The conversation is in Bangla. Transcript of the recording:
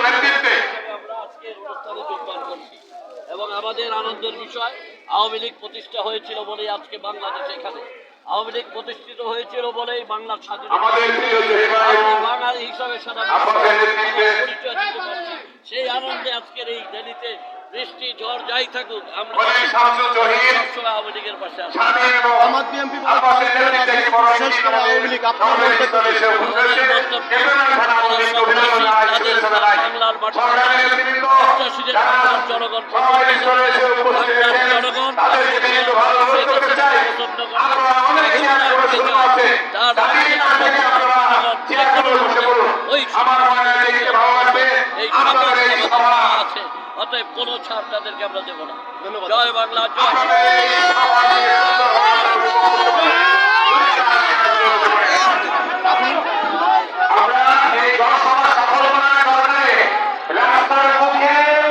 নেতৃত্বে আমরা আজকে অনুষ্ঠানে যোগদান করছি এবং আমাদের আনন্দের বিষয় আওয়ামী লীগ প্রতিষ্ঠা হয়েছিল বলেই আজকে বাংলাদেশ এখানে। আওয়ামী লীগ প্রতিষ্ঠিত হয়েছিল বলেই বাংলার স্বাধীনতা বাঙালি হিসাবে সারা পরিচয় দিতে পারছি। সেই আনন্দে আজকের এই র্যালিতে বৃষ্টি ঝড় যাই থাকুক আমরা সবসময় আওয়ামী লীগের পাশে আছি। বাংলার মাঠে জনগণ আছে, অতএব কোনো ছাড় তাদেরকে আমরা দেবো না। জয় বাংলা, জয়।